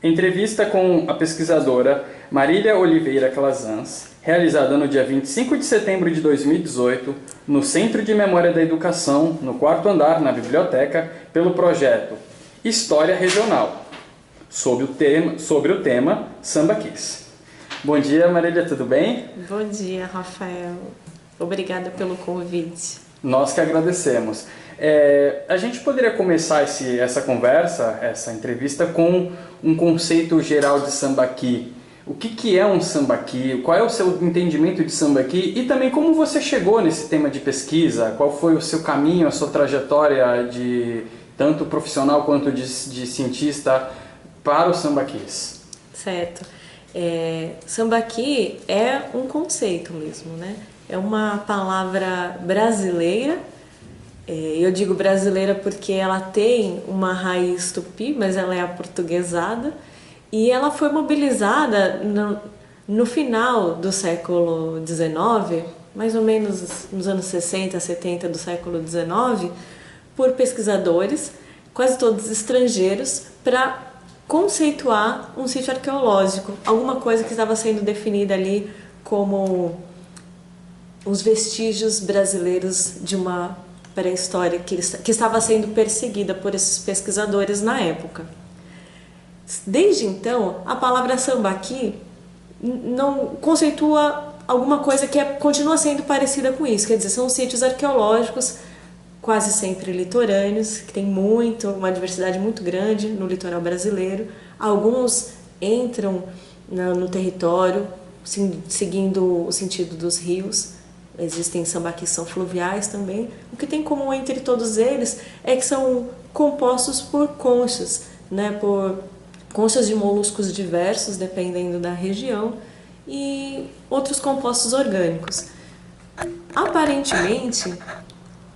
Entrevista com a pesquisadora Marília Oliveira Calazans, realizada no dia 25 de setembro de 2018, no Centro de Memória da Educação, no quarto andar, na biblioteca, pelo projeto História Regional, sobre o tema Samba Kiss. Bom dia, Marília, tudo bem? Bom dia, Rafael. Obrigada pelo convite. Nós que agradecemos. A gente poderia começar essa conversa, essa entrevista, com um conceito geral de sambaqui. O que é um sambaqui? Qual é o seu entendimento de sambaqui? E também como você chegou nesse tema de pesquisa? Qual foi o seu caminho, a sua trajetória de tanto profissional quanto de cientista para o sambaquis? Certo. Sambaqui é um conceito mesmo, né? É uma palavra brasileira. Eu digo brasileira porque ela tem uma raiz tupi, mas ela é aportuguesada, e ela foi mobilizada no final do século XIX, mais ou menos nos anos 60, 70 do século XIX, por pesquisadores, quase todos estrangeiros, para conceituar um sítio arqueológico, alguma coisa que estava sendo definida ali como os vestígios brasileiros de uma pré-história que estava sendo perseguida por esses pesquisadores na época. Desde então, a palavra sambaqui não conceitua alguma coisa que continua sendo parecida com isso, quer dizer, são sítios arqueológicos quase sempre litorâneos, que tem uma diversidade muito grande no litoral brasileiro. Alguns entram no território seguindo o sentido dos rios. Existem sambaquis que são fluviais também. O que tem em comum entre todos eles é que são compostos por conchas, né? Por conchas de moluscos diversos, dependendo da região, e outros compostos orgânicos. Aparentemente,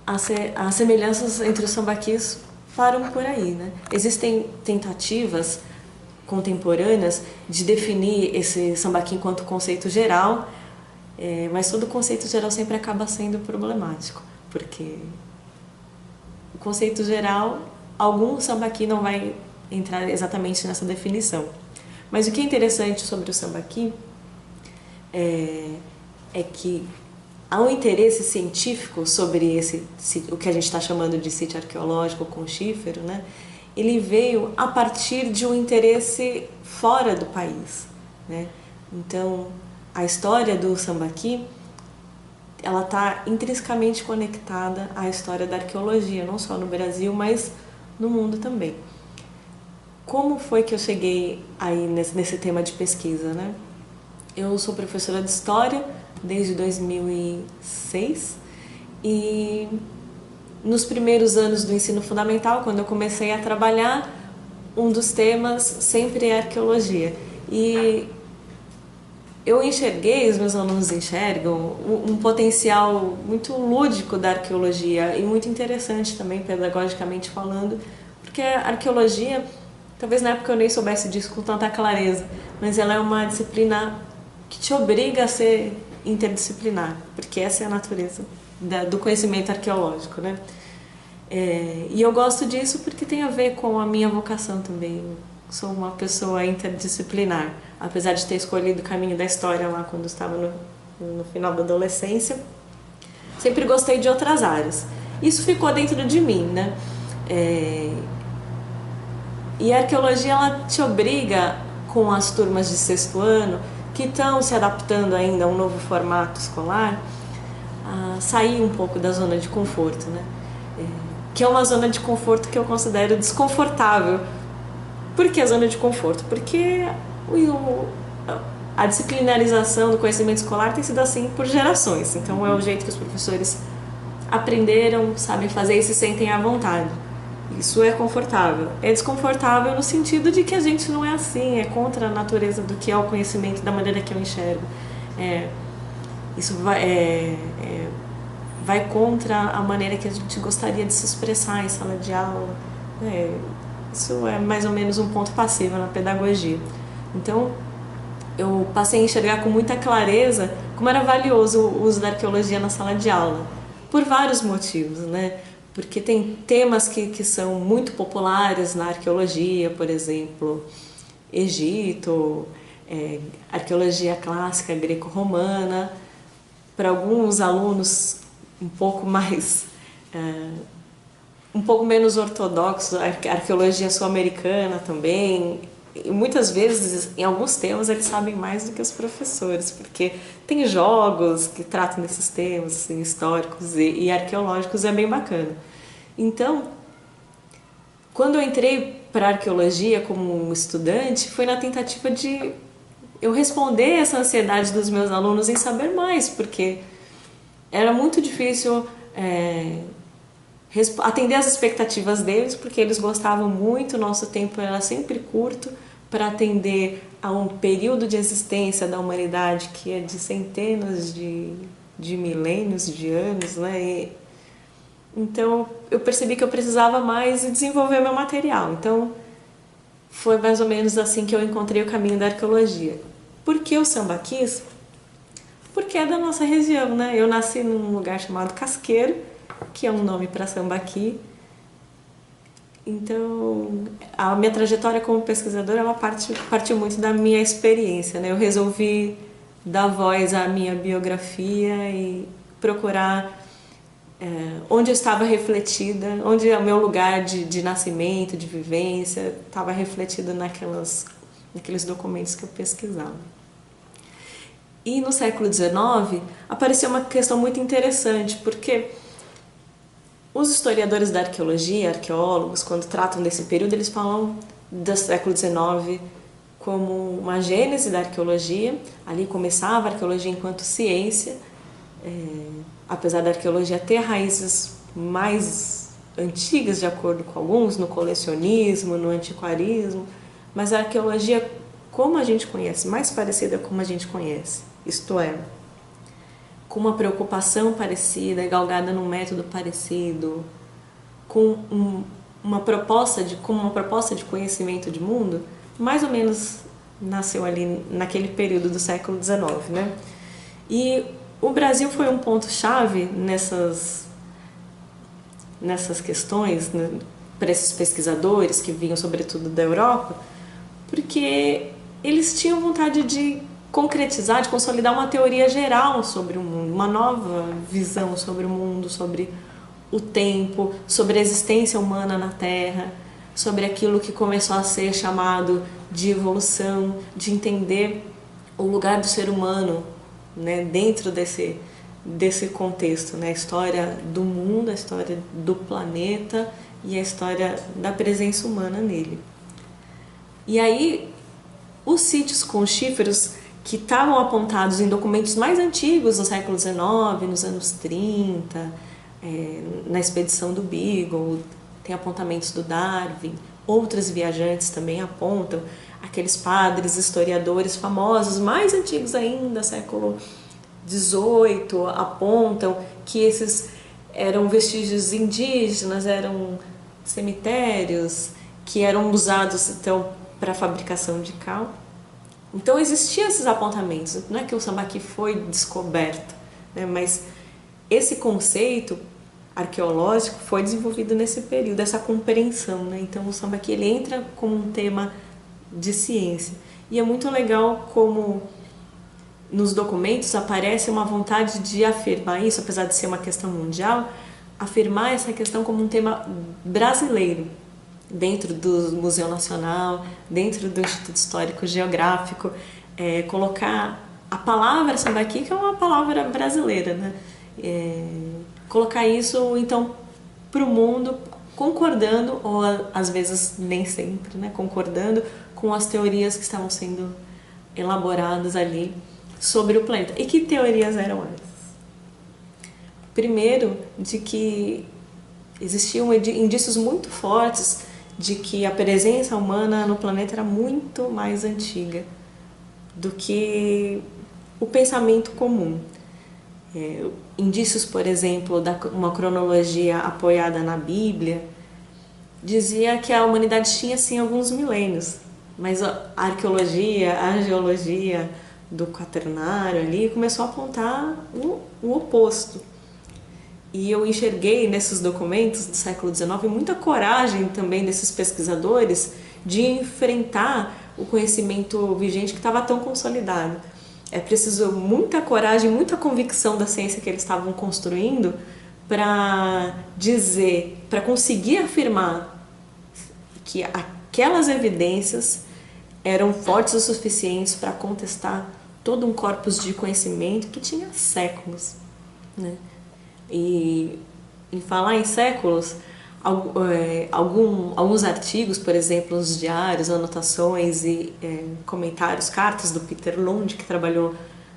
as semelhanças entre os sambaquis param por aí, né? Existem tentativas contemporâneas de definir esse sambaqui enquanto conceito geral, mas todo conceito geral sempre acaba sendo problemático, porque o conceito geral, algum sambaqui não vai entrar exatamente nessa definição. Mas o que é interessante sobre o sambaqui é que há um interesse científico sobre o que a gente está chamando de sítio arqueológico conchífero, né? Ele veio a partir de um interesse fora do país, né? Então, a história do sambaqui, ela está intrinsecamente conectada à história da arqueologia, não só no Brasil, mas no mundo também. Como foi que eu cheguei aí nesse tema de pesquisa, né? Eu sou professora de História desde 2006 e nos primeiros anos do ensino fundamental, quando eu comecei a trabalhar, um dos temas sempre é arqueologia. E eu enxerguei, os meus alunos enxergam, um potencial muito lúdico da arqueologia e muito interessante também, pedagogicamente falando, porque a arqueologia, talvez na época eu nem soubesse disso com tanta clareza, mas ela é uma disciplina que te obriga a ser interdisciplinar, porque essa é a natureza do conhecimento arqueológico, né? E eu gosto disso porque tem a ver com a minha vocação também. Sou uma pessoa interdisciplinar, apesar de ter escolhido o caminho da história lá quando estava no final da adolescência. Sempre gostei de outras áreas. Isso ficou dentro de mim, né? E a arqueologia, ela te obriga, com as turmas de sexto ano, que estão se adaptando ainda a um novo formato escolar, a sair um pouco da zona de conforto, né? Que é uma zona de conforto que eu considero desconfortável. Por que a zona de conforto? Porque a disciplinarização do conhecimento escolar tem sido assim por gerações. Então é o jeito que os professores aprenderam, sabem fazer e se sentem à vontade. Isso é confortável. É desconfortável no sentido de que a gente não é assim, é contra a natureza do que é o conhecimento, da maneira que eu enxergo. Isso vai contra a maneira que a gente gostaria de se expressar em sala de aula. Isso é mais ou menos um ponto passivo na pedagogia. Então, eu passei a enxergar com muita clareza como era valioso o uso da arqueologia na sala de aula, por vários motivos, né? Porque tem temas que são muito populares na arqueologia, por exemplo, Egito, arqueologia clássica greco-romana. Para alguns alunos um pouco menos ortodoxos, arqueologia sul-americana também. E muitas vezes, em alguns temas, eles sabem mais do que os professores, porque tem jogos que tratam desses temas assim, históricos e arqueológicos, é bem bacana. Então, quando eu entrei para a arqueologia como estudante, foi na tentativa de eu responder essa ansiedade dos meus alunos em saber mais, porque era muito difícil atender as expectativas deles, porque eles gostavam muito, o nosso tempo era sempre curto para atender a um período de existência da humanidade que é de centenas de milênios de anos, né? Então eu percebi que eu precisava mais desenvolver meu material. Então foi mais ou menos assim que eu encontrei o caminho da arqueologia. Por que o sambaquis? Porque é da nossa região, né? Eu nasci num lugar chamado Casqueiro, que é um nome para sambaqui. Então, a minha trajetória como pesquisadora, ela partiu muito da minha experiência, né? Eu resolvi dar voz à minha biografia e procurar onde eu estava refletida, onde é o meu lugar de nascimento, de vivência, estava refletido naqueles documentos que eu pesquisava. E no século XIX apareceu uma questão muito interessante, porque os historiadores da arqueologia, arqueólogos, quando tratam desse período, eles falam do século XIX como uma gênese da arqueologia. Ali começava a arqueologia enquanto ciência, apesar da arqueologia ter raízes mais antigas, de acordo com alguns, no colecionismo, no antiquarismo, mas a arqueologia, como a gente conhece, mais parecida como a gente conhece, isto é, com uma preocupação parecida, galgada num método parecido, com uma proposta de conhecimento de mundo, mais ou menos nasceu ali naquele período do século XIX, né? E o Brasil foi um ponto-chave nessas questões, né, para esses pesquisadores que vinham sobretudo da Europa, porque eles tinham vontade de concretizar, de consolidar uma teoria geral sobre o mundo, uma nova visão sobre o mundo, sobre o tempo, sobre a existência humana na Terra, sobre aquilo que começou a ser chamado de evolução, de entender o lugar do ser humano, né, dentro desse contexto, né, a história do mundo, a história do planeta e a história da presença humana nele. E aí, os sítios conchíferos que estavam apontados em documentos mais antigos, no século XIX, nos anos 30, na expedição do Beagle, tem apontamentos do Darwin, outros viajantes também apontam, aqueles padres, historiadores famosos, mais antigos ainda, século XVIII, apontam que esses eram vestígios indígenas, eram cemitérios que eram usados então para a fabricação de cal. Então existiam esses apontamentos, não é que o sambaqui foi descoberto, né, mas esse conceito arqueológico foi desenvolvido nesse período, essa compreensão, né? Então o sambaqui ele entra como um tema de ciência e é muito legal como nos documentos aparece uma vontade de afirmar isso, apesar de ser uma questão mundial, afirmar essa questão como um tema brasileiro, dentro do Museu Nacional, dentro do Instituto Histórico Geográfico, colocar a palavra sambaqui, que é uma palavra brasileira, né? Colocar isso, então, para o mundo, concordando, ou às vezes nem sempre, né? Concordando com as teorias que estavam sendo elaboradas ali sobre o planeta. E que teorias eram essas? Primeiro, de que existiam indícios muito fortes de que a presença humana no planeta era muito mais antiga do que o pensamento comum. Indícios, por exemplo, uma cronologia apoiada na Bíblia, dizia que a humanidade tinha sim alguns milênios, mas a arqueologia, a geologia do quaternário ali começou a apontar o oposto. E eu enxerguei nesses documentos do século XIX muita coragem também desses pesquisadores de enfrentar o conhecimento vigente que estava tão consolidado. É preciso muita coragem, muita convicção da ciência que eles estavam construindo para dizer, para conseguir afirmar que aquelas evidências eram fortes o suficientes para contestar todo um corpus de conhecimento que tinha séculos, né? E em falar em séculos, alguns artigos, por exemplo, os diários, anotações e comentários, cartas do Peter Lund, que trabalhou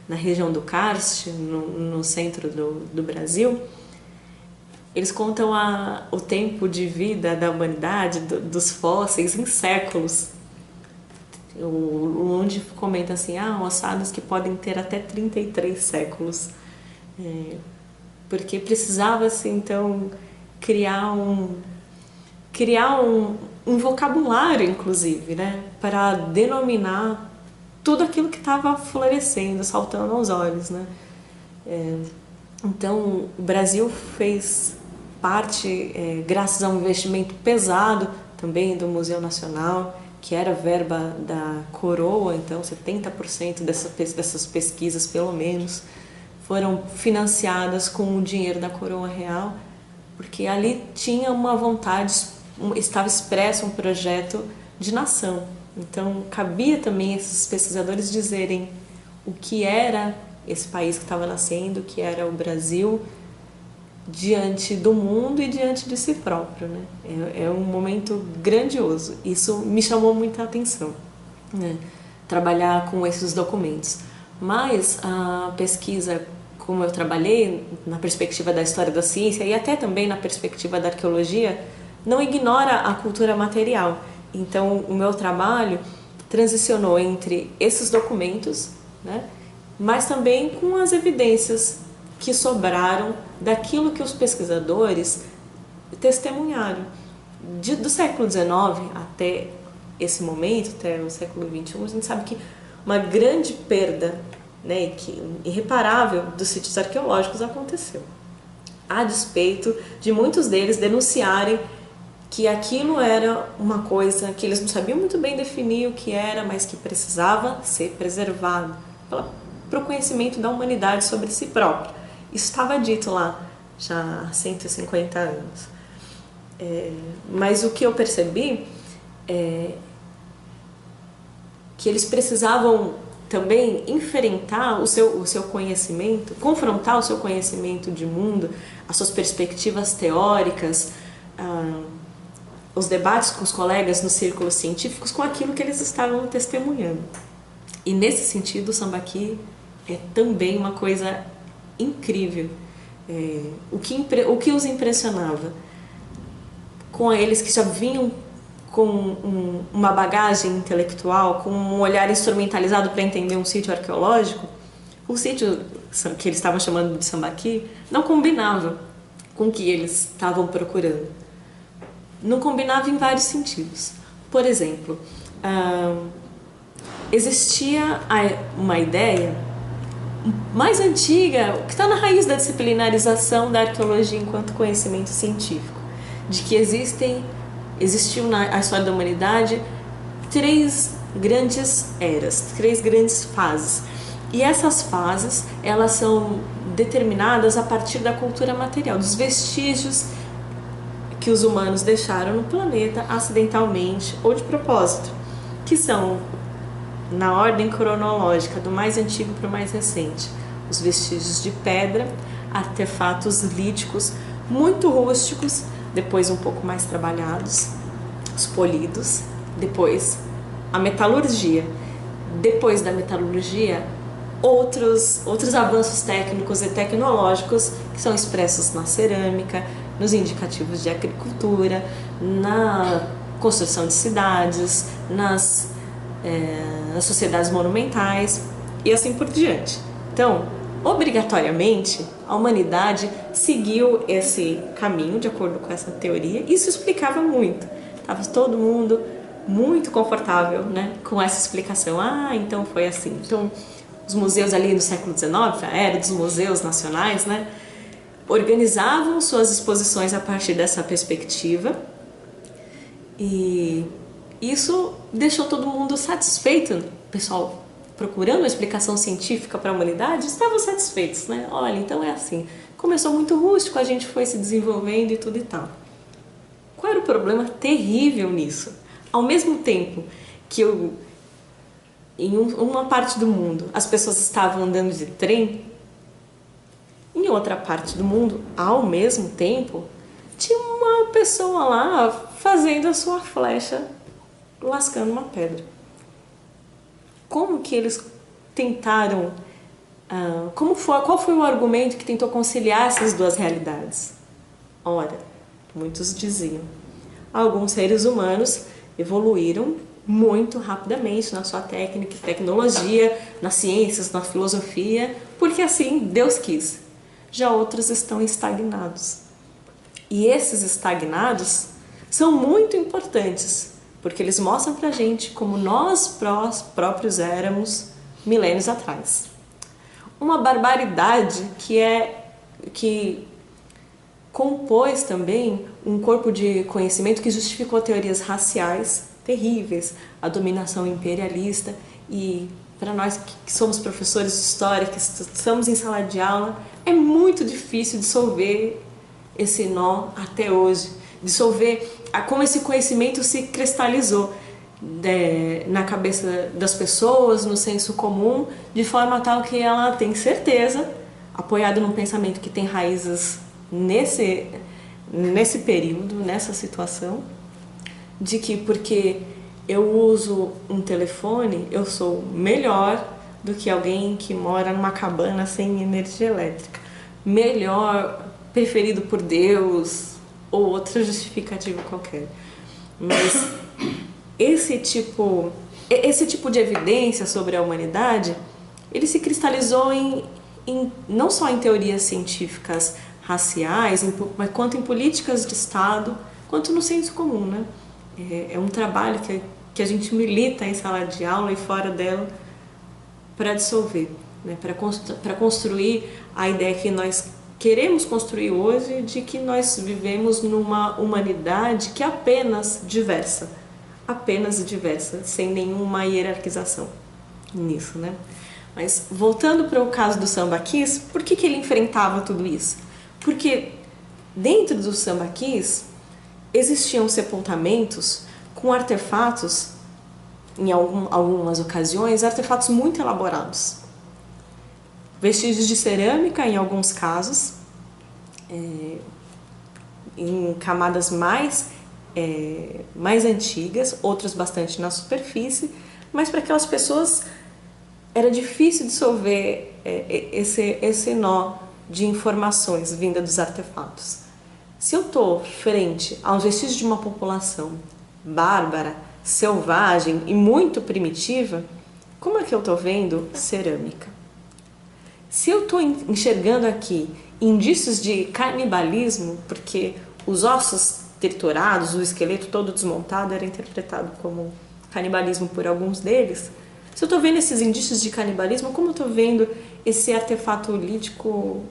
na região do Karst, no centro do Brasil, eles contam o tempo de vida da humanidade, dos fósseis, em séculos. O Lund comenta assim, ossados que podem ter até 33 séculos. Porque precisava-se, então, criar um vocabulário, inclusive, né, para denominar tudo aquilo que estava florescendo, saltando aos olhos, né. Então, o Brasil fez parte, graças a um investimento pesado também do Museu Nacional, que era verba da coroa, então 70% dessas pesquisas, pelo menos, foram financiadas com o dinheiro da coroa real, porque ali tinha uma vontade, estava expresso um projeto de nação. Então, cabia também esses pesquisadores dizerem o que era esse país que estava nascendo, o que era o Brasil, diante do mundo e diante de si próprio, né? É um momento grandioso. Isso me chamou muita atenção, né? Trabalhar com esses documentos. Mas a pesquisa, como eu trabalhei na perspectiva da história da ciência e até também na perspectiva da arqueologia, não ignora a cultura material. Então, o meu trabalho transicionou entre esses documentos, né, mas também com as evidências que sobraram daquilo que os pesquisadores testemunharam. Do século XIX até esse momento, até o século XXI, a gente sabe que uma grande perda, né, irreparável dos sítios arqueológicos aconteceu, a despeito de muitos deles denunciarem que aquilo era uma coisa que eles não sabiam muito bem definir o que era, mas que precisava ser preservado para o conhecimento da humanidade sobre si própria. Isso estava dito lá já há 150 anos. Mas o que eu percebi é que eles precisavam também enfrentar o seu conhecimento, confrontar o seu conhecimento de mundo, as suas perspectivas teóricas, os debates com os colegas nos círculos científicos com aquilo que eles estavam testemunhando. E nesse sentido, o Sambaqui é também uma coisa incrível. O que os impressionava? Com eles que já vinham com uma bagagem intelectual, com um olhar instrumentalizado para entender um sítio arqueológico, o sítio que eles estavam chamando de Sambaqui não combinava com o que eles estavam procurando. Não combinava em vários sentidos. Por exemplo, existia uma ideia mais antiga, que está na raiz da disciplinarização da arqueologia enquanto conhecimento científico, de que existiu na história da humanidade 3 grandes eras, 3 grandes fases. E essas fases, elas são determinadas a partir da cultura material, dos vestígios que os humanos deixaram no planeta acidentalmente ou de propósito, que são, na ordem cronológica, do mais antigo para o mais recente, os vestígios de pedra, artefatos líticos muito rústicos, depois um pouco mais trabalhados, os polidos, depois a metalurgia. Depois da metalurgia, outros avanços técnicos e tecnológicos que são expressos na cerâmica, nos indicativos de agricultura, na construção de cidades, nas sociedades monumentais e assim por diante. Então, obrigatoriamente, a humanidade seguiu esse caminho de acordo com essa teoria. Isso explicava muito. Estava todo mundo muito confortável, né, com essa explicação. Então foi assim. Então, os museus ali no século XIX, a era dos museus nacionais, né, organizavam suas exposições a partir dessa perspectiva e isso deixou todo mundo satisfeito. O pessoal procurando uma explicação científica para a humanidade estavam satisfeitos, né? Olha, então é assim. Começou muito rústico, a gente foi se desenvolvendo e tudo e tal. Qual era o problema terrível nisso? Ao mesmo tempo que em uma parte do mundo as pessoas estavam andando de trem, em outra parte do mundo, ao mesmo tempo, tinha uma pessoa lá fazendo a sua flecha, lascando uma pedra. Como que eles tentaram... qual foi o argumento que tentou conciliar essas duas realidades? Ora, muitos diziam, alguns seres humanos evoluíram muito rapidamente na sua técnica e tecnologia, nas ciências, na filosofia, porque assim Deus quis. Já outros estão estagnados. E esses estagnados são muito importantes, porque eles mostram pra gente como nós próprios éramos milênios atrás. Uma barbaridade que compôs também um corpo de conhecimento que justificou teorias raciais terríveis, a dominação imperialista, e para nós que somos professores de história, que estamos em sala de aula, é muito difícil dissolver esse nó até hoje, dissolver como esse conhecimento se cristalizou na cabeça das pessoas, no senso comum, de forma tal que ela tem certeza, apoiada num pensamento que tem raízes nesse período, nessa situação, de que porque eu uso um telefone, eu sou melhor do que alguém que mora numa cabana sem energia elétrica. Melhor, preferido por Deus, ou outra justificativa qualquer. Mas esse tipo de evidência sobre a humanidade, ele se cristalizou não só em teorias científicas raciais, mas quanto em políticas de Estado, quanto no senso comum, né? É um trabalho que a gente milita em sala de aula e fora dela para dissolver, né? Para construir a ideia que nós queremos construir hoje de que nós vivemos numa humanidade que é apenas diversa, sem nenhuma hierarquização nisso, né? Mas voltando para o caso do sambaquis, por que ele enfrentava tudo isso? Porque dentro dos sambaquis existiam sepultamentos com artefatos, em algumas ocasiões, artefatos muito elaborados. Vestígios de cerâmica, em alguns casos, em camadas mais antigas, outras bastante na superfície, mas para aquelas pessoas era difícil dissolver esse nó de informações vinda dos artefatos. Se eu estou frente aos vestígios de uma população bárbara, selvagem e muito primitiva, como é que eu estou vendo cerâmica? Se eu estou enxergando aqui indícios de canibalismo, porque os ossos triturados, o esqueleto todo desmontado era interpretado como canibalismo por alguns deles, se eu estou vendo esses indícios de canibalismo, como eu estou vendo esse artefato lítico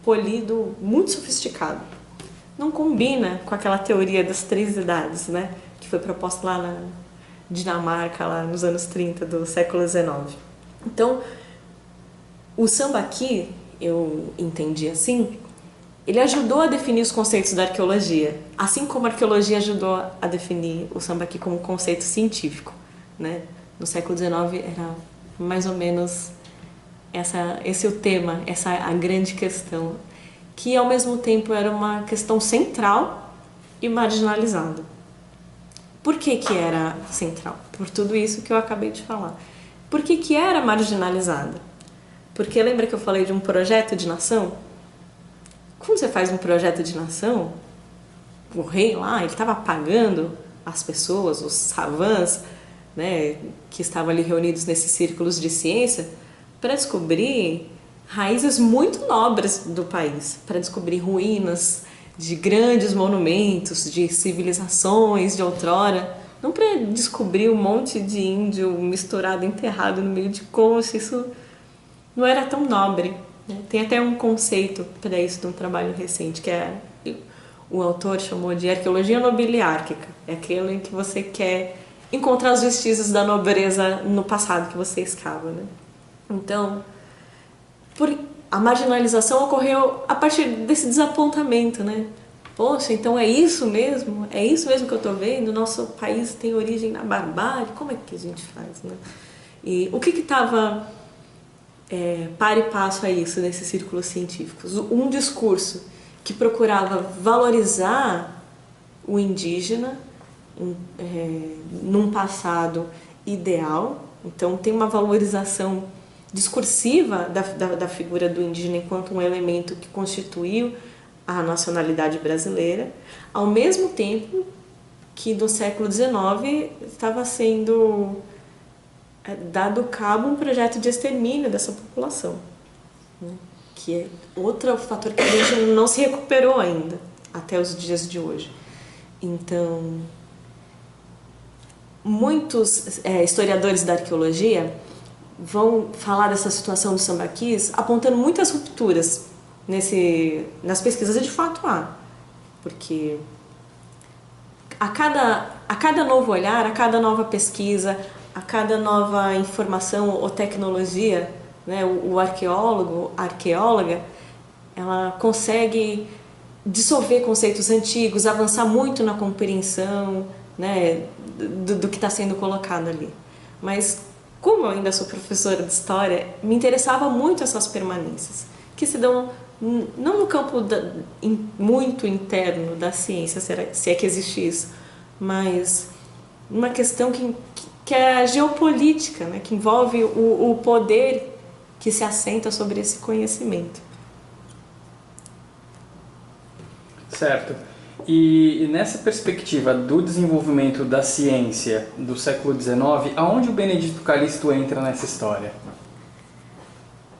polido muito sofisticado? Não combina com aquela teoria das 3 idades, né? Que foi proposta lá na Dinamarca, lá nos anos 30 do século XIX. Então, o sambaqui, eu entendi assim, ele ajudou a definir os conceitos da arqueologia, assim como a arqueologia ajudou a definir o sambaqui como conceito científico, né? No século XIX era mais ou menos esse o tema, essa a grande questão, que ao mesmo tempo era uma questão central e marginalizada. Por que era central? Por tudo isso que eu acabei de falar. Por que era marginalizada? Porque lembra que eu falei de um projeto de nação? Quando você faz um projeto de nação, o rei lá, ele estava pagando as pessoas, os savants, né, que estavam ali reunidos nesses círculos de ciência, para descobrir raízes muito nobres do país, para descobrir ruínas de grandes monumentos, de civilizações de outrora, não para descobrir um monte de índio misturado, enterrado no meio de concha. Isso não era tão nobre, né? Tem até um conceito para isso de um trabalho recente, que o autor chamou de arqueologia nobiliárquica. É aquele que você quer encontrar os vestígios da nobreza no passado que você escava, né? Então, a marginalização ocorreu a partir desse desapontamento, né? Poxa, então é isso mesmo? É isso mesmo que eu estou vendo? Nosso país tem origem na barbárie? Como é que a gente faz, né? E o que estava par e passo a isso nesses círculos científicos? Um discurso que procurava valorizar o indígena num passado ideal. Então tem uma valorização discursiva da figura do indígena enquanto um elemento que constituiu a nacionalidade brasileira, ao mesmo tempo que no século XIX estava sendo dado cabo um projeto de extermínio dessa população, né? Que é outro fator que a gente não se recuperou ainda até os dias de hoje. Então, muitos historiadores da arqueologia vão falar dessa situação dos sambaquis apontando muitas rupturas nas pesquisas, e de fato há, porque a cada novo olhar, a cada nova pesquisa, a cada nova informação ou tecnologia, né, o arqueólogo, a arqueóloga, ela consegue dissolver conceitos antigos, avançar muito na compreensão, né, do que está sendo colocado ali. Mas, como eu ainda sou professora de história, me interessava muito essas permanências, que se dão não no campo muito interno da ciência, se é que existe isso, mas uma questão que é a geopolítica, né, que envolve o poder que se assenta sobre esse conhecimento. Certo. E nessa perspectiva do desenvolvimento da ciência do século XIX, aonde o Benedito Calixto entra nessa história?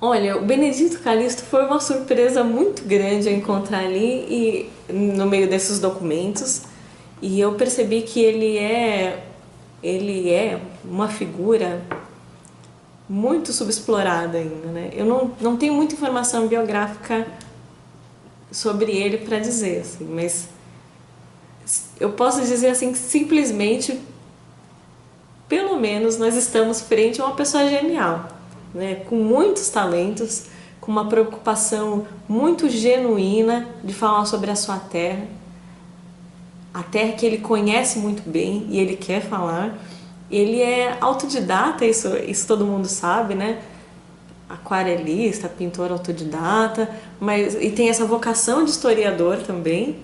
Olha, o Benedito Calixto foi uma surpresa muito grande a encontrar ali e no meio desses documentos, e eu percebi que ele é uma figura muito subexplorada ainda, né? Eu não tenho muita informação biográfica sobre ele para dizer, assim, mas eu posso dizer assim que simplesmente, pelo menos, nós estamos frente a uma pessoa genial, né? Com muitos talentos, com uma preocupação muito genuína de falar sobre a sua terra, a terra que ele conhece muito bem e ele quer falar. Ele é autodidata, isso todo mundo sabe, né? Aquarelista, pintor autodidata, e tem essa vocação de historiador também.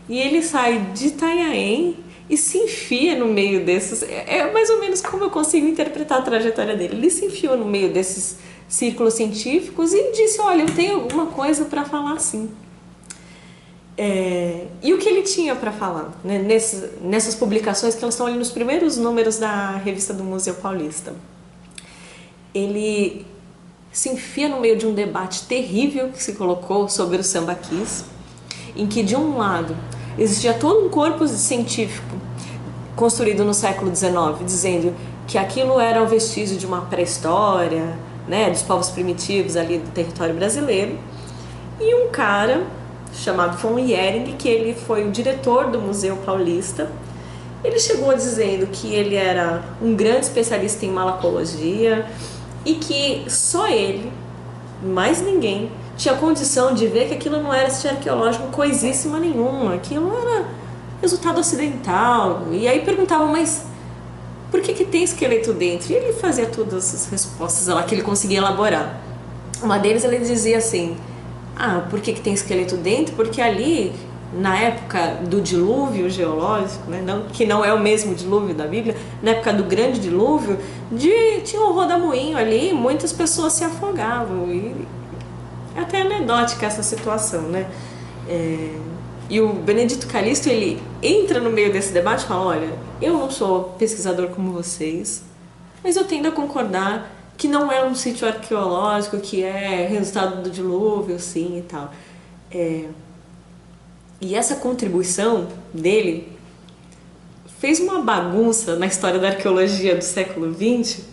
E ele sai de Itanhaém e se enfia no meio desses... É mais ou menos como eu consigo interpretar a trajetória dele. Ele se enfiou no meio desses círculos científicos e disse, olha, eu tenho alguma coisa para falar sim. E o que ele tinha para falar, né, nessas publicações que elas estão ali nos primeiros números da revista do Museu Paulista? Ele se enfia no meio de um debate terrível que se colocou sobre os sambaquis, em que de um lado existia todo um corpus científico construído no século XIX, dizendo que aquilo era um vestígio de uma pré-história, né, dos povos primitivos ali do território brasileiro, e um cara chamado von Jhering, que ele foi o diretor do Museu Paulista. Ele chegou dizendo que ele era um grande especialista em malacologia e que só ele, mais ninguém, tinha condição de ver que aquilo não era sítio arqueológico coisíssima nenhuma, aquilo era resultado acidental. E aí perguntavam, mas por que tem esqueleto dentro? E ele fazia todas as respostas lá que ele conseguia elaborar. Uma deles ele dizia assim, por que tem esqueleto dentro? Porque ali, na época do dilúvio geológico, né, que não é o mesmo dilúvio da Bíblia, na época do grande dilúvio, tinha um rodamuinho ali e muitas pessoas se afogavam. E é até anedótica essa situação, né? E o Benedito Calixto, ele entra no meio desse debate e fala, olha, eu não sou pesquisador como vocês, mas eu tendo a concordar que não é um sítio arqueológico, que é resultado do dilúvio, sim, e tal. E essa contribuição dele fez uma bagunça na história da arqueologia do século XX,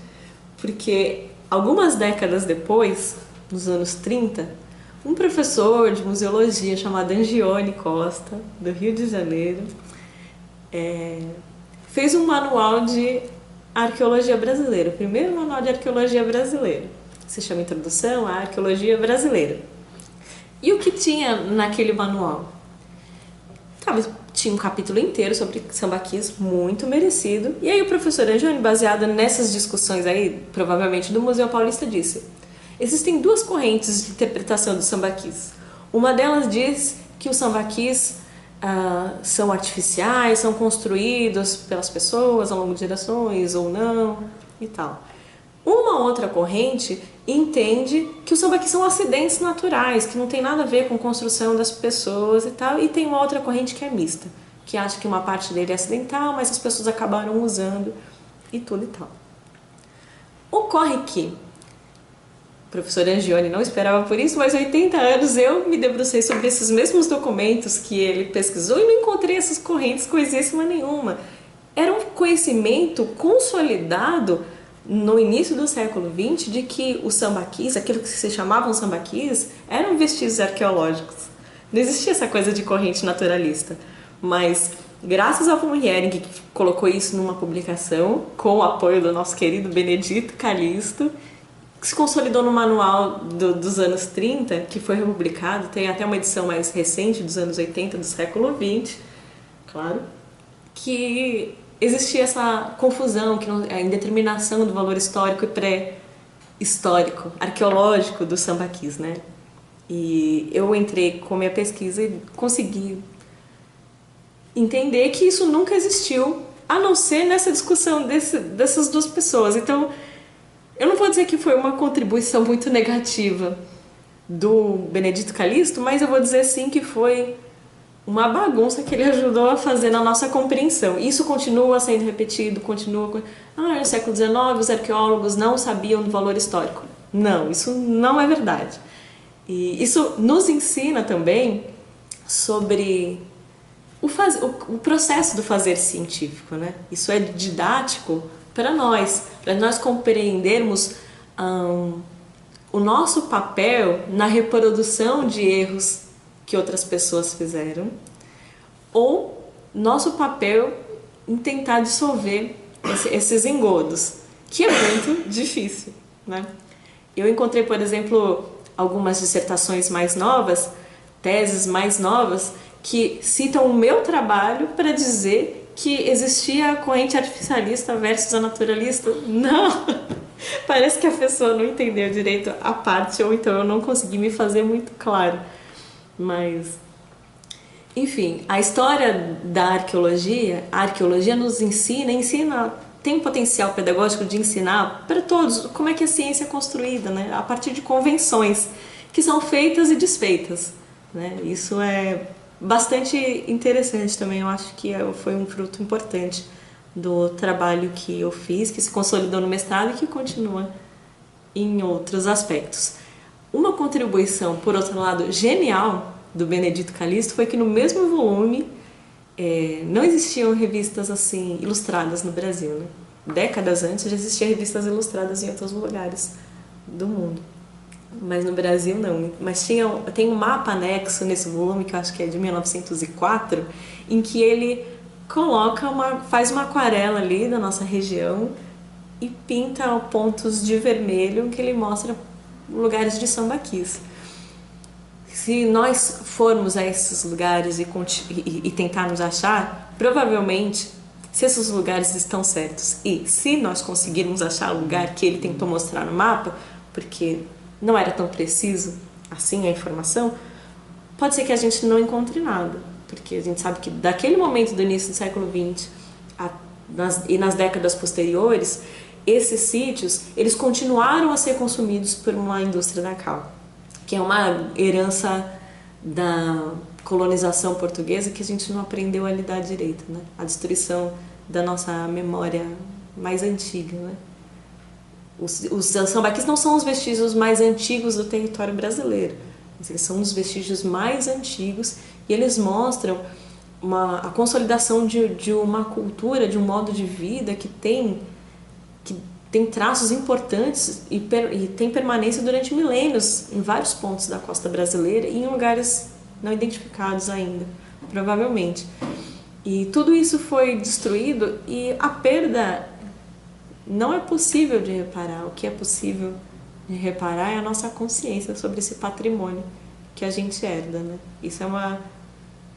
porque algumas décadas depois, nos anos 30, um professor de museologia chamado Angione Costa, do Rio de Janeiro, fez um manual de arqueologia brasileira, o primeiro manual de arqueologia brasileira. Se chama Introdução à Arqueologia Brasileira. E o que tinha naquele manual? Tinha um capítulo inteiro sobre sambaquis, muito merecido. E aí o professor Angione, baseado nessas discussões aí, provavelmente do Museu Paulista, disse: existem duas correntes de interpretação dos sambaquis. Uma delas diz que os sambaquis são artificiais, são construídos pelas pessoas ao longo de gerações ou não e tal. Uma outra corrente entende que os sambaquis são acidentes naturais, que não tem nada a ver com construção das pessoas e tal, e tem uma outra corrente que é mista, que acha que uma parte dele é acidental, mas as pessoas acabaram usando e tudo e tal. Ocorre que o professor Angione não esperava por isso, mas 80 anos eu me debrucei sobre esses mesmos documentos que ele pesquisou e não encontrei essas correntes coisíssima nenhuma. Era um conhecimento consolidado no início do século XX de que os sambaquis, aquilo que se chamavam sambaquis, eram vestígios arqueológicos. Não existia essa coisa de corrente naturalista, mas graças ao von Hering, que colocou isso numa publicação com o apoio do nosso querido Benedito Calixto, que se consolidou no manual dos anos 30, que foi republicado, tem até uma edição mais recente, dos anos 80 do século XX, claro, que existia essa confusão, a indeterminação do valor histórico e pré-histórico, arqueológico dos sambaquis, né? E eu entrei com a minha pesquisa e consegui entender que isso nunca existiu, a não ser nessa discussão dessas duas pessoas. Então, eu não vou dizer que foi uma contribuição muito negativa do Benedito Calixto, mas eu vou dizer sim que foi uma bagunça que ele ajudou a fazer na nossa compreensão. Isso continua sendo repetido, no século XIX os arqueólogos não sabiam do valor histórico. Não, isso não é verdade. E isso nos ensina também sobre o processo do fazer científico, né? Isso é didático para nós compreendermos o nosso papel na reprodução de erros que outras pessoas fizeram, ou nosso papel em tentar dissolver esses engodos, que é muito difícil, né? Eu encontrei, por exemplo, algumas dissertações mais novas, teses mais novas, que citam o meu trabalho para dizer que existia a corrente artificialista versus a naturalista. Não! Parece que a pessoa não entendeu direito a parte, ou então eu não consegui me fazer muito claro. Mas, enfim, a história da arqueologia, a arqueologia nos ensina, tem um potencial pedagógico de ensinar para todos como é que a ciência é construída, né? A partir de convenções que são feitas e desfeitas, né? Isso é bastante interessante também, eu acho que foi um fruto importante do trabalho que eu fiz, que se consolidou no mestrado e que continua em outros aspectos. Uma contribuição, por outro lado, genial do Benedito Calixto foi que no mesmo volume não existiam revistas assim ilustradas no Brasil, né? Décadas antes já existiam revistas ilustradas em outros lugares do mundo, mas no Brasil não. Mas tem um mapa anexo nesse volume, que eu acho que é de 1904, em que ele faz uma aquarela ali da nossa região e pinta pontos de vermelho que ele mostra lugares de sambaquis. Se nós formos a esses lugares e tentarmos achar, provavelmente, se esses lugares estão certos e se nós conseguirmos achar o lugar que ele tentou mostrar no mapa, porque não era tão preciso assim a informação, pode ser que a gente não encontre nada, porque a gente sabe que daquele momento do início do século XX e nas décadas posteriores, esses sítios eles continuaram a ser consumidos por uma indústria da cal, que é uma herança da colonização portuguesa que a gente não aprendeu a lidar direito, né? A destruição da nossa memória mais antiga, né? Os sambaquis não são os vestígios mais antigos do território brasileiro, mas eles são os vestígios mais antigos e eles mostram a consolidação de uma cultura, de um modo de vida que tem traços importantes e tem permanência durante milênios em vários pontos da costa brasileira e em lugares não identificados ainda, provavelmente. E tudo isso foi destruído e a perda não é possível de reparar. O que é possível de reparar é a nossa consciência sobre esse patrimônio que a gente herda, né? Isso é uma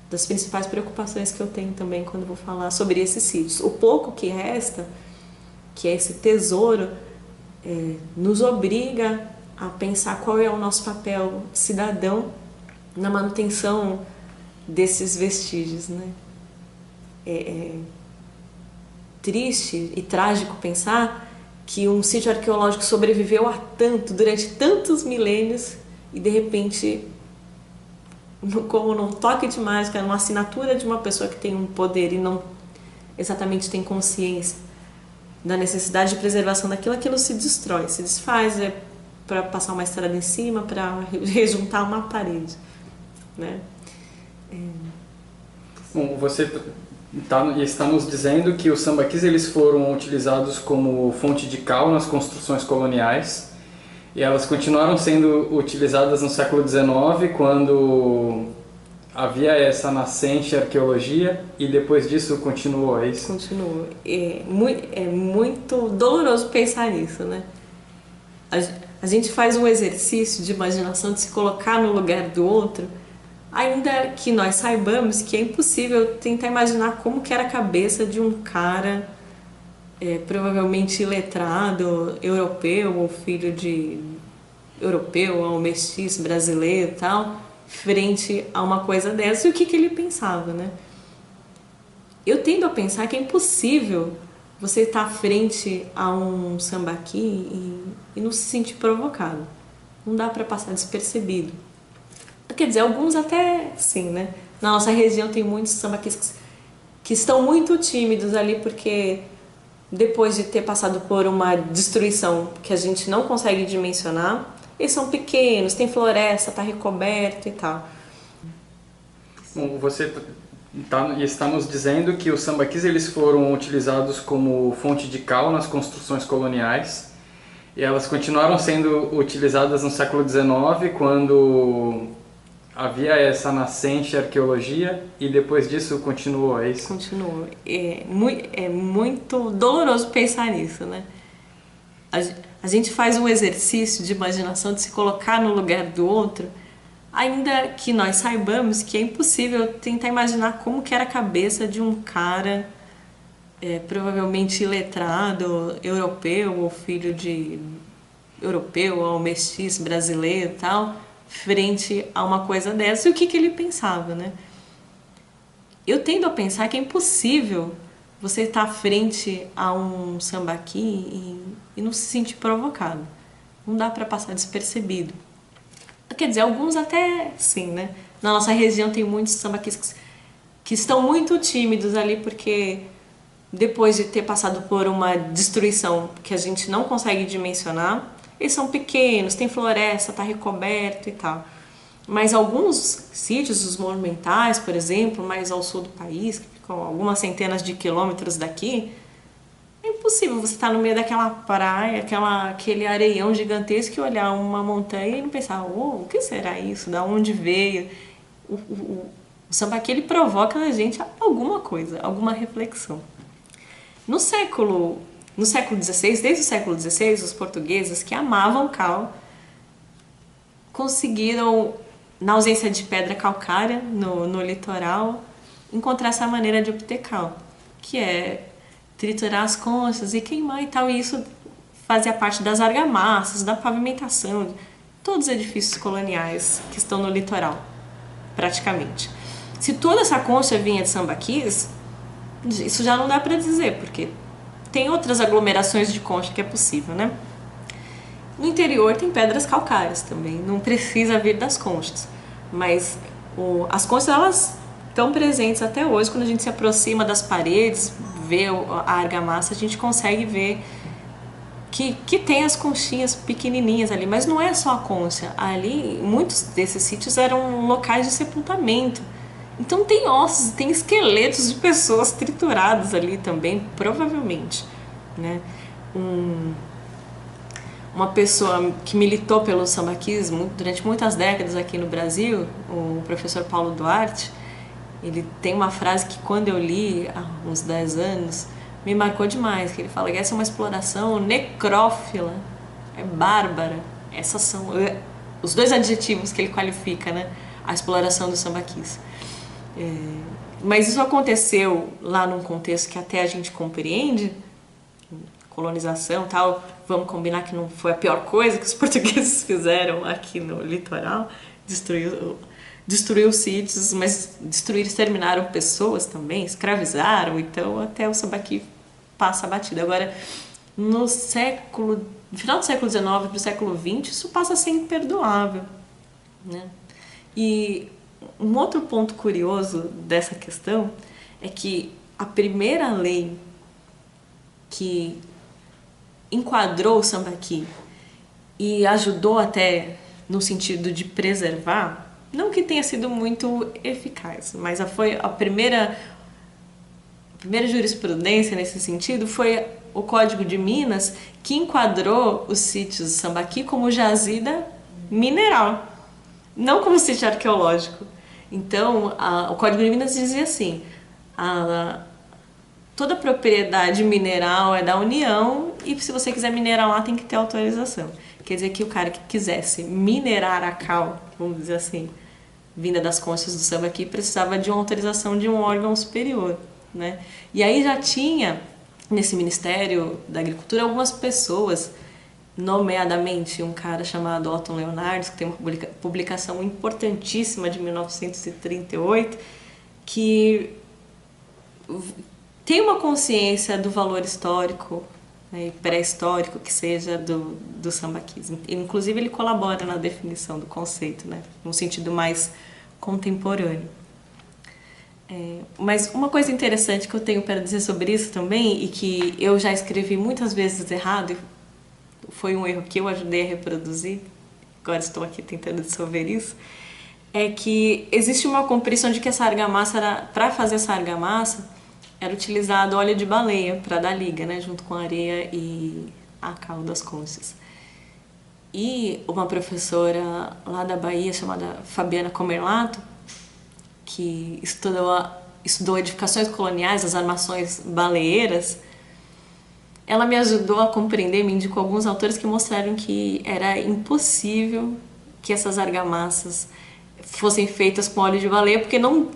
das principais preocupações que eu tenho também quando vou falar sobre esses sítios. O pouco que resta, que é esse tesouro, nos obriga a pensar qual é o nosso papel cidadão na manutenção desses vestígios, né? É triste e trágico pensar que um sítio arqueológico sobreviveu a tanto, durante tantos milênios, e de repente, como num toque de mágica, numa assinatura de uma pessoa que tem um poder e não exatamente tem consciência da necessidade de preservação daquilo, aquilo se destrói, se desfaz, para passar uma estrada em cima, para rejuntar uma parede, né? Bom, você está nos dizendo que os sambaquis eles foram utilizados como fonte de cal nas construções coloniais e elas continuaram sendo utilizadas no século XIX, quando havia essa nascente arqueologia, e depois disso continuou, é isso? Continuou. É muito doloroso pensar nisso, né? A gente faz um exercício de imaginação, de se colocar no lugar do outro, ainda que nós saibamos que é impossível tentar imaginar como que era a cabeça de um cara provavelmente iletrado, europeu, ou filho de europeu, ou mestiço brasileiro e tal, frente a uma coisa dessa, e o que ele pensava, né? Eu tendo a pensar que é impossível você estar frente a um sambaqui e não se sentir provocado. Não dá para passar despercebido. Quer dizer, alguns até sim, né? Na nossa região tem muitos sambaquis que estão muito tímidos ali, porque depois de ter passado por uma destruição que a gente não consegue dimensionar, eles são pequenos, tem floresta, tá recoberto e tal. Bom, você está nos dizendo que os sambaquis eles foram utilizados como fonte de cal nas construções coloniais e elas continuaram sendo utilizadas no século XIX, quando havia essa nascente arqueologia, e depois disso continuou, é isso? Continuou. É muito doloroso pensar nisso, né? A gente faz um exercício de imaginação, de se colocar no lugar do outro, ainda que nós saibamos que é impossível tentar imaginar como que era a cabeça de um cara provavelmente iletrado, europeu, ou filho de europeu, ou mestiço brasileiro e tal, frente a uma coisa dessa, e o que ele pensava, né? Eu tendo a pensar que é impossível você estar frente a um sambaqui e não se sentir provocado. Não dá para passar despercebido. Quer dizer, alguns até sim, né? Na nossa região tem muitos sambaquis que estão muito tímidos ali, porque depois de ter passado por uma destruição que a gente não consegue dimensionar, eles são pequenos, tem floresta, tá recoberto e tal. Mas alguns sítios, os monumentais, por exemplo, mais ao sul do país, que ficam algumas centenas de quilômetros daqui, é impossível você estar no meio daquela praia, aquele areião gigantesco, e olhar uma montanha e não pensar, o que será isso? Da onde veio? O sambaqui, ele provoca na gente alguma coisa, alguma reflexão. No século XVI, desde o século XVI, os portugueses, que amavam cal, conseguiram, na ausência de pedra calcária no litoral, encontrar essa maneira de obter cal, que é triturar as conchas e queimar e tal. E isso fazia parte das argamassas, da pavimentação, de todos os edifícios coloniais que estão no litoral, praticamente. Se toda essa concha vinha de sambaquis, isso já não dá para dizer, porque tem outras aglomerações de concha que é possível, né? No interior tem pedras calcárias também, não precisa vir das conchas. Mas as conchas, elas estão presentes até hoje. Quando a gente se aproxima das paredes, vê a argamassa, a gente consegue ver que tem as conchinhas pequenininhas ali. Mas não é só a concha. Ali, muitos desses sítios eram locais de sepultamento. Então tem ossos, tem esqueletos de pessoas trituradas ali também, provavelmente, né? Uma pessoa que militou pelo sambaquismo durante muitas décadas aqui no Brasil, o professor Paulo Duarte, ele tem uma frase que quando eu li há uns 10 anos me marcou demais, que ele fala que essa é uma exploração necrófila, é bárbara. Essas são os dois adjetivos que ele qualifica, né, a exploração dos sambaquis. Mas isso aconteceu lá num contexto que até a gente compreende, colonização e tal. Vamos combinar que não foi a pior coisa que os portugueses fizeram aqui no litoral, destruiu os sítios, mas destruíram, exterminaram pessoas também, escravizaram, então até o sambaqui passa batido. Agora, no final do século XIX para o século XX, isso passa a ser imperdoável, né? E um outro ponto curioso dessa questão é que a primeira lei que enquadrou o sambaqui e ajudou até no sentido de preservar, não que tenha sido muito eficaz, mas foi a primeira jurisprudência nesse sentido foi o Código de Minas, que enquadrou os sítios do sambaqui como jazida mineral, não como sítio arqueológico. Então, o Código de Minas dizia assim: toda propriedade mineral é da União e se você quiser minerar lá tem que ter autorização. Quer dizer que o cara que quisesse minerar a cal, vamos dizer assim, vinda das conchas do sambaqui, precisava de uma autorização de um órgão superior, né? E aí já tinha, nesse Ministério da Agricultura, algumas pessoas, nomeadamente um cara chamado Otton Leonardo, que tem uma publicação importantíssima de 1938, que tem uma consciência do valor histórico, né, e pré-histórico que seja do sambaquis. Inclusive ele colabora na definição do conceito, né, num sentido mais contemporâneo. Mas uma coisa interessante que eu tenho para dizer sobre isso também, e que eu já escrevi muitas vezes errado, foi um erro que eu ajudei a reproduzir, agora estou aqui tentando dissolver isso, é que existe uma compreensão de que essa argamassa, para fazer essa argamassa, era utilizado óleo de baleia para dar liga, né, junto com a areia e a cal das conchas. E uma professora lá da Bahia, chamada Fabiana Comerlato, que estudou edificações coloniais, as armações baleeiras, ela me ajudou a compreender, me indicou alguns autores que mostraram que era impossível que essas argamassas fossem feitas com óleo de baleia,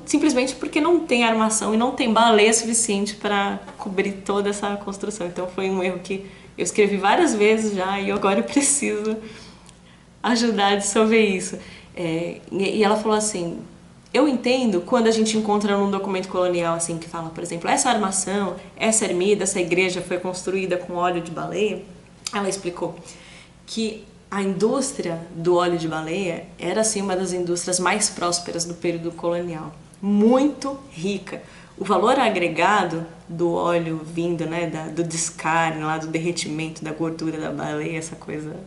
simplesmente porque não tem armação e não tem baleia suficiente para cobrir toda essa construção. Então foi um erro que eu escrevi várias vezes já e agora eu preciso ajudar a dissolver isso. E ela falou assim: eu entendo quando a gente encontra num documento colonial assim que fala, por exemplo, essa armação, essa ermida, essa igreja foi construída com óleo de baleia. Ela explicou que a indústria do óleo de baleia era assim uma das indústrias mais prósperas do período colonial, muito rica. O valor agregado do óleo vindo, né, do descarne, lá do derretimento da gordura da baleia, essa coisa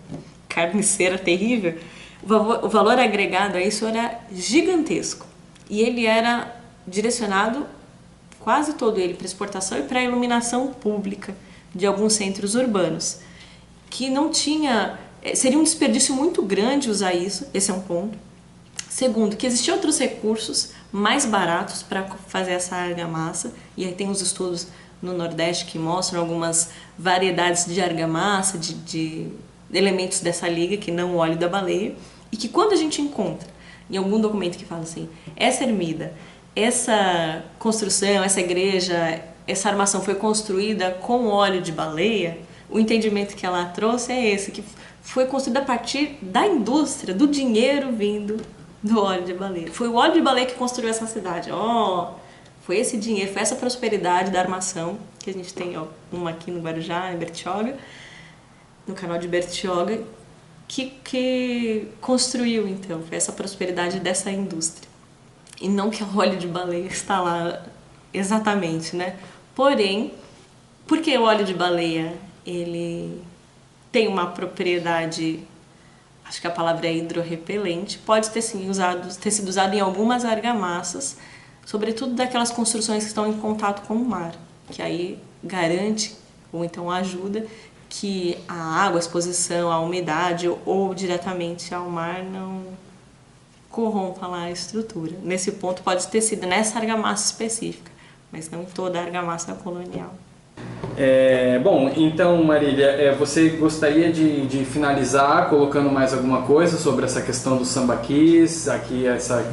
carniceira terrível, o valor agregado a isso era gigantesco. E ele era direcionado, quase todo ele, para exportação e para a iluminação pública de alguns centros urbanos, que não tinha... Seria um desperdício muito grande usar isso, esse é um ponto. Segundo, que existiam outros recursos mais baratos para fazer essa argamassa, e aí tem os estudos no Nordeste que mostram algumas variedades de argamassa, de elementos dessa liga, que não o óleo da baleia, e que quando a gente encontra em algum documento que fala assim, essa ermida, essa construção, essa igreja, essa armação foi construída com óleo de baleia, o entendimento que ela trouxe é esse, que foi construída a partir da indústria, do dinheiro vindo do óleo de baleia. Foi o óleo de baleia que construiu essa cidade. Foi esse dinheiro, foi essa prosperidade da armação, que a gente tem uma aqui no Guarujá, em Bertioga, no canal de Bertioga, que construiu, então, foi essa prosperidade dessa indústria. E não que o óleo de baleia está lá exatamente, né? Porém, porque o óleo de baleia, ele tem uma propriedade, acho que a palavra é hidrorrepelente, pode ter sido usado em algumas argamassas, sobretudo daquelas construções que estão em contato com o mar, que aí garante, ou então ajuda, que a água, a exposição, a umidade ou diretamente ao mar corrompa lá a estrutura. Nesse ponto pode ter sido nessa argamassa específica, mas não em toda a argamassa colonial. Bom, então Marília, você gostaria de finalizar colocando mais alguma coisa sobre essa questão dos sambaquis, aqui essa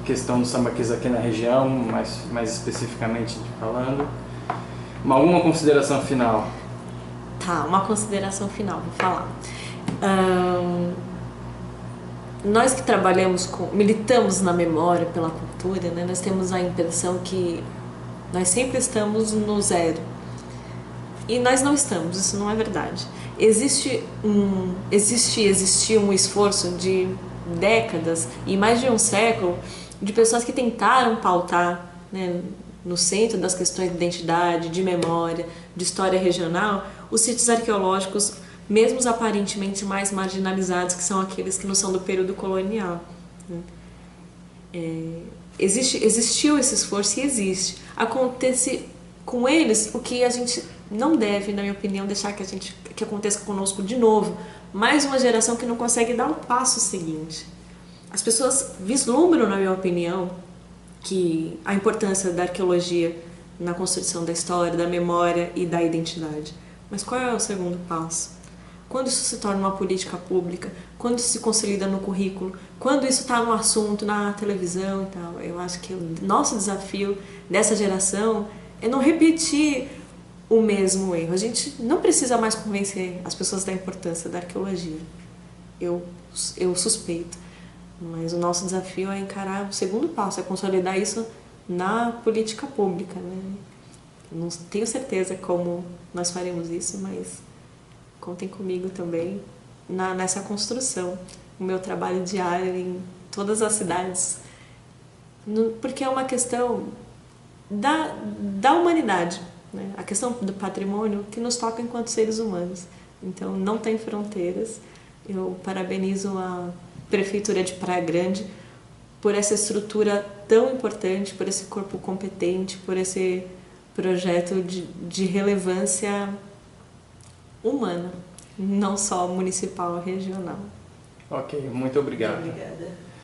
questão dos sambaquis aqui na região, mais especificamente falando? Alguma consideração final? Tá, uma consideração final, vou falar. Nós que militamos na memória pela cultura, né, nós temos a impressão que nós sempre estamos no zero. E nós não estamos, isso não é verdade. Existia um esforço de décadas e mais de um século de pessoas que tentaram pautar, né, no centro das questões de identidade, de memória, de história regional, os sítios arqueológicos, mesmo os aparentemente mais marginalizados, que são aqueles que não são do período colonial. Existiu esse esforço e existe. Acontece com eles o que a gente não deve, na minha opinião, deixar que aconteça conosco de novo. Mais uma geração que não consegue dar o passo seguinte. As pessoas vislumbram, na minha opinião, que a importância da arqueologia na construção da história, da memória e da identidade. Mas qual é o segundo passo? Quando isso se torna uma política pública, quando isso se consolida no currículo, quando isso está no assunto, na televisão e tal, eu acho que o nosso desafio dessa geração é não repetir o mesmo erro. A gente não precisa mais convencer as pessoas da importância da arqueologia. Eu suspeito. Mas o nosso desafio é encarar o segundo passo, é consolidar isso na política pública, né? Não tenho certeza como nós faremos isso, mas contem comigo também nessa construção. O meu trabalho diário em todas as cidades, porque é uma questão da humanidade, né? A questão do patrimônio que nos toca enquanto seres humanos. Então não tem fronteiras. Eu parabenizo a Prefeitura de Praia Grande por essa estrutura tão importante, por esse corpo competente, por esse projeto de relevância humana, não só municipal, regional. Ok, muito obrigado. Obrigada.